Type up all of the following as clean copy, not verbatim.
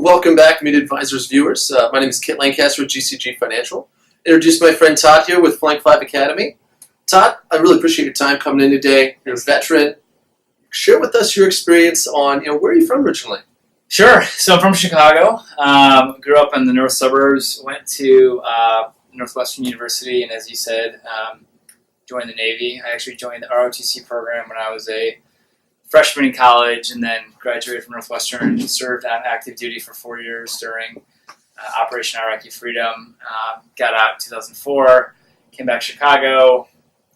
Welcome back, MeetAdvisors viewers. My name is Kit Lancaster with GCG Financial. Introduce my friend Todd here with Flank 5 Academy. Todd, I really appreciate your time coming in today. You're a veteran. Share with us your experience on, where are you from originally? Sure. So I'm from Chicago. Grew up in the north suburbs. Went to Northwestern University, and as you said, joined the Navy. I actually joined the ROTC program when I was a freshman in college, and then graduated from Northwestern and served on active duty for 4 years during Operation Iraqi Freedom. Got out in 2004, came back to Chicago,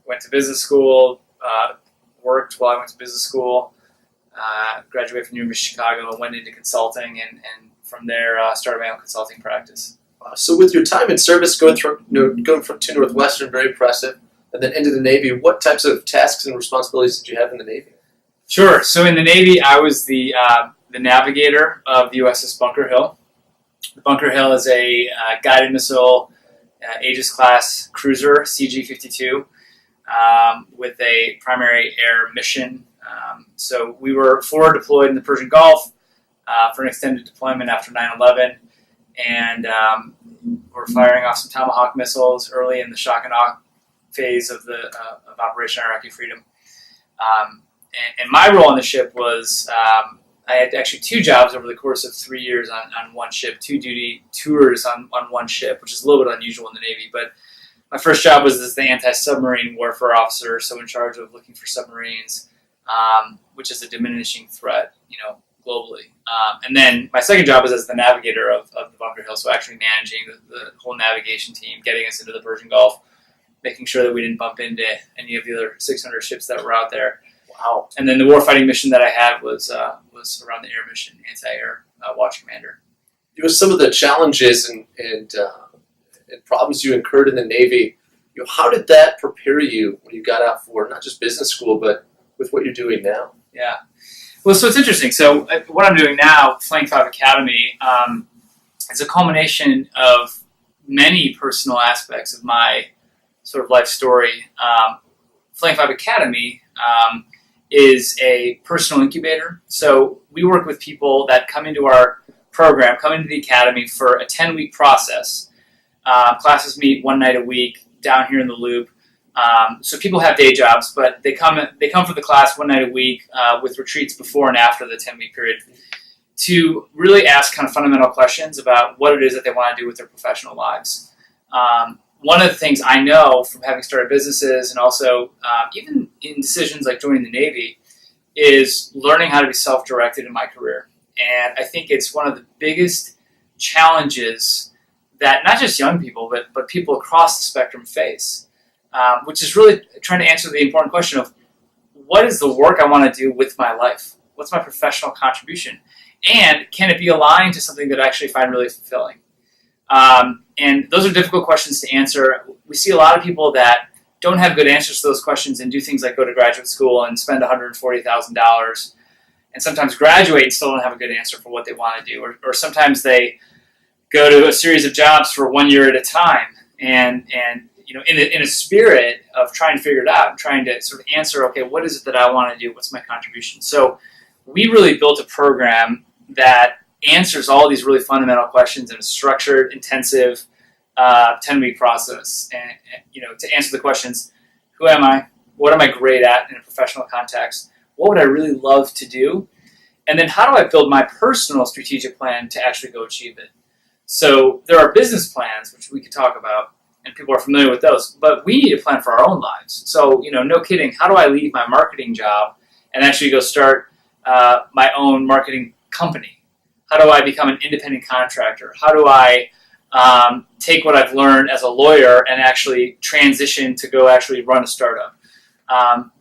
went to business school, worked while I went to business school, graduated from University of Chicago, and went into consulting, and from there started my own consulting practice. So with your time in service, going to Northwestern, very impressive, and then into the Navy, what types of tasks and responsibilities did you have in the Navy? Sure. So in the Navy, I was the navigator of the USS Bunker Hill. The Bunker Hill is a guided missile Aegis class cruiser, CG-52, with a primary air mission. So we were forward deployed in the Persian Gulf for an extended deployment after 9/11, and we're firing off some Tomahawk missiles early in the shock and awe phase of Operation Iraqi Freedom. And my role on the ship was I had actually two jobs over the course of 3 years on one ship, 2 duty tours on one ship, which is a little bit unusual in the Navy. But my first job was as the anti-submarine warfare officer, so in charge of looking for submarines, which is a diminishing threat, globally. And then my second job was as the navigator of the Bunker Hill, so actually managing the whole navigation team, getting us into the Persian Gulf, making sure that we didn't bump into any of the other 600 ships that were out there. Wow. And then the warfighting mission that I had was around the air mission, anti-air watch commander. Some of the challenges and problems you incurred in the Navy, how did that prepare you when you got out for not just business school, but with what you're doing now? Yeah. Well, so it's interesting. So what I'm doing now, Flank 5 Academy, is a culmination of many personal aspects of my sort of life story. Flank 5 Academy is a personal incubator. So we work with people that come into our program, come into the academy for a 10-week process. Classes meet one night a week down here in the Loop. So people have day jobs, but they come for the class one night a week with retreats before and after the 10-week period to really ask kind of fundamental questions about what it is that they want to do with their professional lives. One of the things I know from having started businesses and also even in decisions like joining the Navy is learning how to be self-directed in my career. And I think it's one of the biggest challenges that not just young people, but people across the spectrum face, which is really trying to answer the important question of what is the work I want to do with my life? What's my professional contribution? And can it be aligned to something that I actually find really fulfilling? And those are difficult questions to answer. We see a lot of people that don't have good answers to those questions and do things like go to graduate school and spend $140,000 and sometimes graduate and still don't have a good answer for what they want to do. Or sometimes they go to a series of jobs for 1 year at a time and in a spirit of trying to figure it out, trying to sort of answer, okay, what is it that I want to do? What's my contribution? So we really built a program that answers all these really fundamental questions in a structured, intensive, 10-week process. And to answer the questions, who am I? What am I great at in a professional context? What would I really love to do? And then how do I build my personal strategic plan to actually go achieve it? So there are business plans, which we could talk about, and people are familiar with those, but we need a plan for our own lives. So, no kidding, how do I leave my marketing job and actually go start my own marketing company? How do I become an independent contractor? How do I take what I've learned as a lawyer and actually transition to go actually run a startup?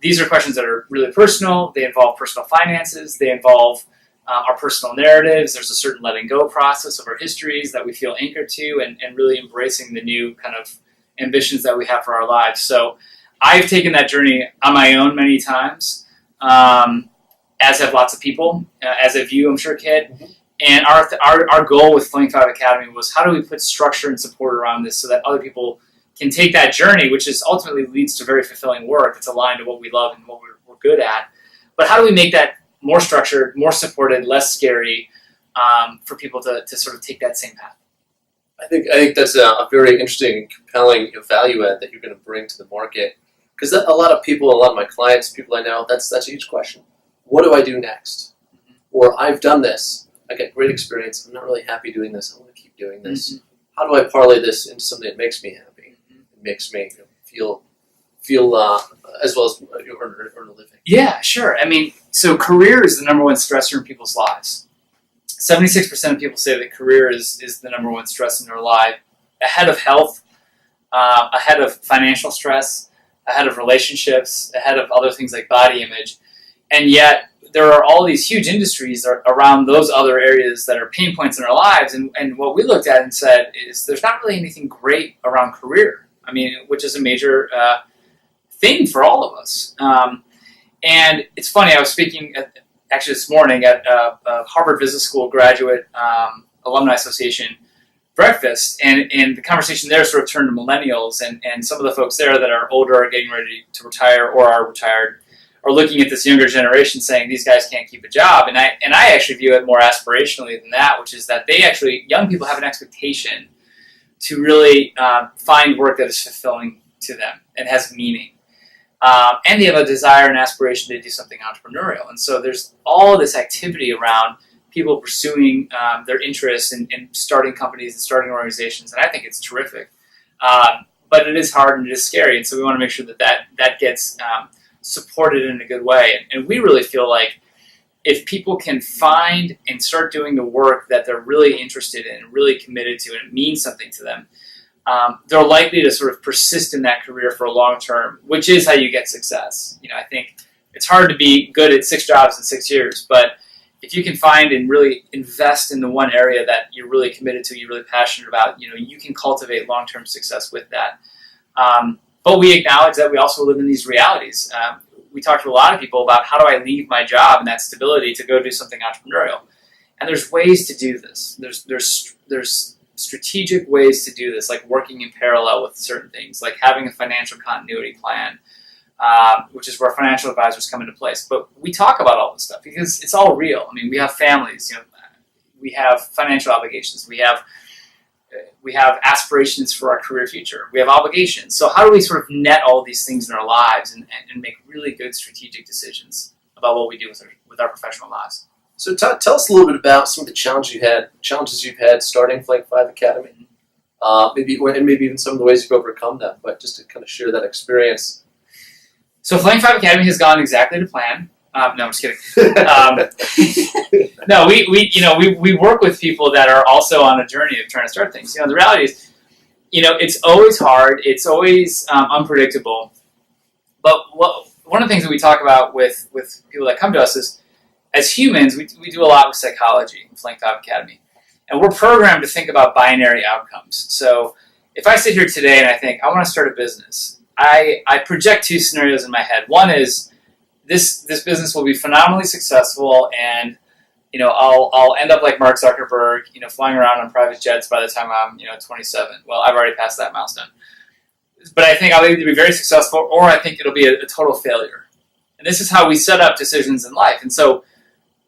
These are questions that are really personal. They involve personal finances. They involve our personal narratives. There's a certain letting go process of our histories that we feel anchored to and really embracing the new kind of ambitions that we have for our lives. So I've taken that journey on my own many times, as have lots of people, as have you, I'm sure, Kit. Mm-hmm. And our goal with Flank 5 Academy was how do we put structure and support around this so that other people can take that journey, which is ultimately leads to very fulfilling work that's aligned to what we love and what we're good at. But how do we make that more structured, more supported, less scary, for people to sort of take that same path. I think that's a very interesting and compelling value add that you're going to bring to the market. Because a lot of people, a lot of my clients, people I know, that's a huge question. What do I do next? Or I've done this. I get great experience. I'm not really happy doing this. I want to keep doing this. How do I parlay this into something that makes me happy? It makes me feel as well as earn a living. Yeah, sure. I mean, so career is the number one stressor in people's lives. 76% of people say that career is the number one stress in their life, ahead of health, ahead of financial stress, ahead of relationships, ahead of other things like body image. And yet there are all these huge industries around those other areas that are pain points in our lives. And what we looked at and said is there's not really anything great around career. I mean, which is a major thing for all of us. And it's funny, I was speaking actually this morning at a Harvard Business School graduate alumni association breakfast, and the conversation there sort of turned to millennials, and some of the folks there that are older are getting ready to retire or are retired are looking at this younger generation saying these guys can't keep a job. And I actually view it more aspirationally than that, which is that young people have an expectation to really find work that is fulfilling to them and has meaning. And they have a desire and aspiration to do something entrepreneurial. And so there's all this activity around people pursuing their interests in starting companies and starting organizations, and I think it's terrific. But it is hard and it is scary, and so we want to make sure that gets supported in a good way. And we really feel like if people can find and start doing the work that they're really interested in and really committed to, and it means something to them, they're likely to sort of persist in that career for a long term, which is how you get success. I think it's hard to be good at 6 jobs in 6 years, but if you can find and really invest in the one area that you're really committed to, you're really passionate about, you can cultivate long-term success with that. But we acknowledge that we also live in these realities. We talk to a lot of people about how do I leave my job and that stability to go do something entrepreneurial. And there's ways to do this. There's strategic ways to do this, like working in parallel with certain things, like having a financial continuity plan, which is where financial advisors come into place. But we talk about all this stuff because it's all real. I mean, we have families, we have financial obligations, we have aspirations for our career future, we have obligations. So how do we sort of net all these things in our lives and make really good strategic decisions about what we do with our professional lives? So tell us a little bit about some of the challenges you've had starting Flank 5 Academy, maybe even some of the ways you've overcome them, but just to kind of share that experience. So Flank 5 Academy has gone exactly to plan. No, I'm just kidding. No, we work with people that are also on a journey of trying to start things. The reality is, it's always hard. It's always unpredictable. But one of the things that we talk about with people that come to us is, as humans, we do a lot with psychology in Flank 5 Academy. And we're programmed to think about binary outcomes. So if I sit here today and I think, I want to start a business, I project 2 scenarios in my head. One is this business will be phenomenally successful, and I'll end up like Mark Zuckerberg, flying around on private jets by the time I'm 27. Well, I've already passed that milestone. But I think I'll either be very successful or I think it'll be a total failure. And this is how we set up decisions in life. And so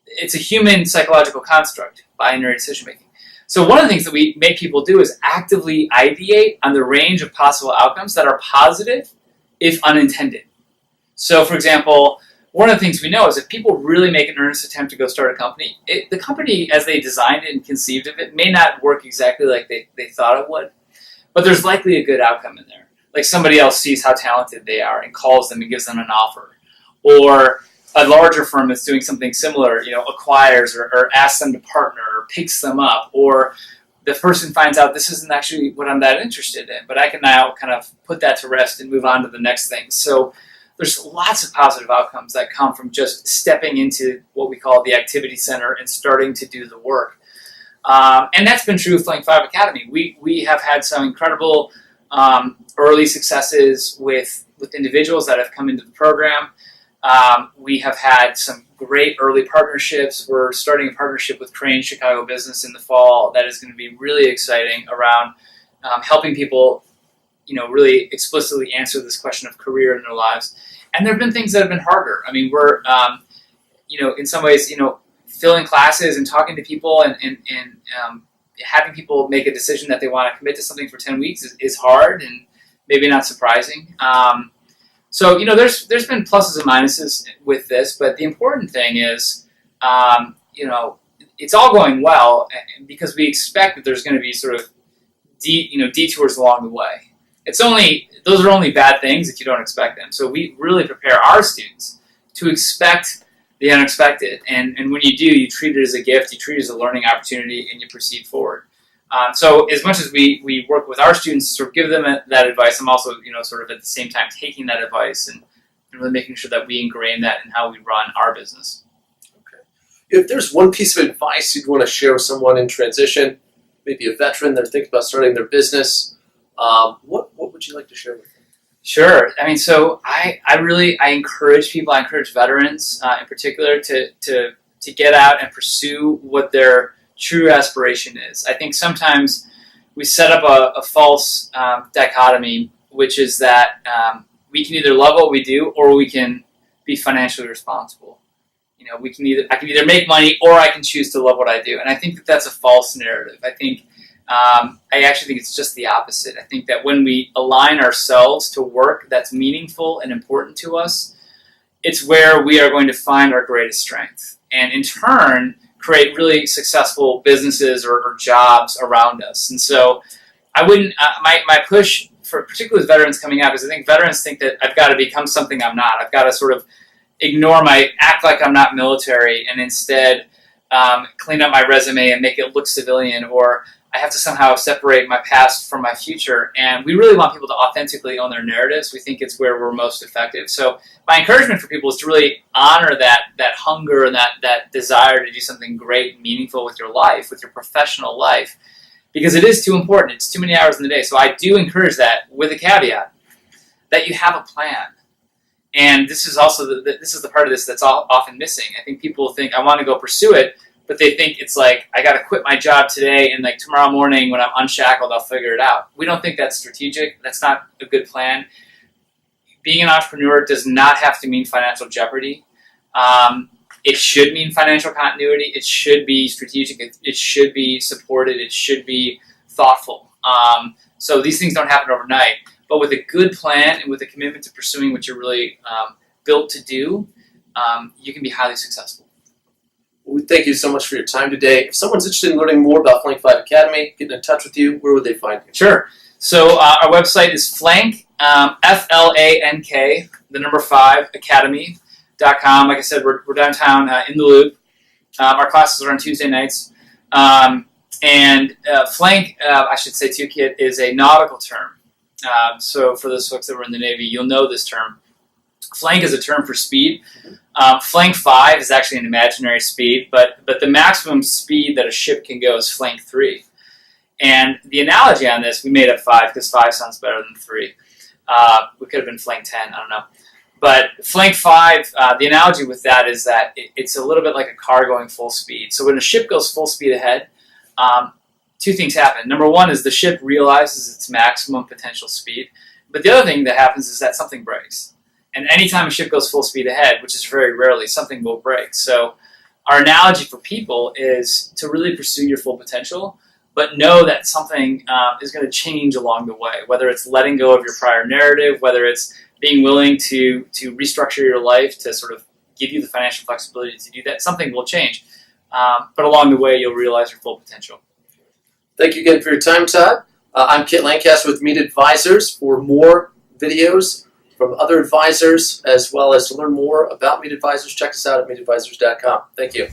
it's a human psychological construct, binary decision making. So one of the things that we make people do is actively ideate on the range of possible outcomes that are positive if unintended. So, for example, one of the things we know is if people really make an earnest attempt to go start a company, the company, as they designed it and conceived of it, may not work exactly like they thought it would, but there's likely a good outcome in there. Like somebody else sees how talented they are and calls them and gives them an offer. Or a larger firm that's doing something similar, acquires or asks them to partner or picks them up, or the person finds out this isn't actually what I'm that interested in, but I can now kind of put that to rest and move on to the next thing. So there's lots of positive outcomes that come from just stepping into what we call the activity center and starting to do the work. And that's been true with Flank 5 Academy. We have had some incredible early successes with individuals that have come into the program. We have had some great early partnerships. We're starting a partnership with Crane Chicago Business in the fall that is going to be really exciting around helping people, really explicitly answer this question of career in their lives. And there have been things that have been harder. I mean, we're, in some ways, filling classes and talking to people and having people make a decision that they want to commit to something for 10 weeks is hard and maybe not surprising. So, there's been pluses and minuses with this, but the important thing is, it's all going well because we expect that there's going to be sort of detours along the way. Those are only bad things if you don't expect them. So we really prepare our students to expect the unexpected. And when you do, you treat it as a gift, you treat it as a learning opportunity, and you proceed forward. So as much as we work with our students to sort of give them that advice, I'm also, sort of at the same time taking that advice and really making sure that we ingrain that in how we run our business. Okay. If there's one piece of advice you'd want to share with someone in transition, maybe a veteran, they're thinking about starting their business, what would you like to share with them? Sure. I mean, so I encourage people, I encourage veterans in particular to get out and pursue what their true aspiration is. I think sometimes we set up a false dichotomy, which is that we can either love what we do or we can be financially responsible. I can either make money or I can choose to love what I do. And I think that that's a false narrative. I actually think it's just the opposite. I think that when we align ourselves to work that's meaningful and important to us, it's where we are going to find our greatest strength. And in turn, create really successful businesses or jobs around us. And so I wouldn't, my push for particularly with veterans coming out, because I think veterans think that I've got to become something I'm not. I've got to sort of act like I'm not military and instead clean up my resume and make it look civilian, or I have to somehow separate my past from my future. And we really want people to authentically own their narratives. We think it's where we're most effective. So my encouragement for people is to really honor that hunger and that desire to do something great and meaningful with your life, with your professional life, because it is too important. It's too many hours in the day. So I do encourage that with a caveat that you have a plan. And this is also this is the part of this that's often missing. I think people think, I want to go pursue it, but they think it's like, I got to quit my job today and like tomorrow morning when I'm unshackled, I'll figure it out. We don't think that's strategic. That's not a good plan. Being an entrepreneur does not have to mean financial jeopardy. It should mean financial continuity. It should be strategic. It should be supported. It should be thoughtful. So these things don't happen overnight. But with a good plan and with a commitment to pursuing what you're really built to do, you can be highly successful. Well, thank you so much for your time today. If someone's interested in learning more about Flank 5 Academy, getting in touch with you, where would they find you? Sure. So our website is Flank, Flank, the number 5, academy.com. Like I said, we're downtown in the Loop. Our classes are on Tuesday nights. And Flank, I should say too, Kit, is a nautical term. So for those folks that were in the Navy, you'll know this term. Flank is a term for speed. Flank 5 is actually an imaginary speed, but the maximum speed that a ship can go is Flank 3. And the analogy on this, we made up 5 because 5 sounds better than 3. We could have been Flank 10, I don't know. But Flank 5, the analogy with that is that it's a little bit like a car going full speed. So when a ship goes full speed ahead, two things happen. Number one is the ship realizes its maximum potential speed. But the other thing that happens is that something breaks. And anytime a ship goes full speed ahead, which is very rarely, something will break. So our analogy for people is to really pursue your full potential, but know that something is going to change along the way, whether it's letting go of your prior narrative, whether it's being willing to restructure your life to sort of give you the financial flexibility to do that. Something will change. But along the way, you'll realize your full potential. Thank you again for your time, Todd. I'm Kit Lancaster with MeetAdvisors. For more videos from other advisors, as well as to learn more about MeetAdvisors, check us out at MeetAdvisors.com. Thank you.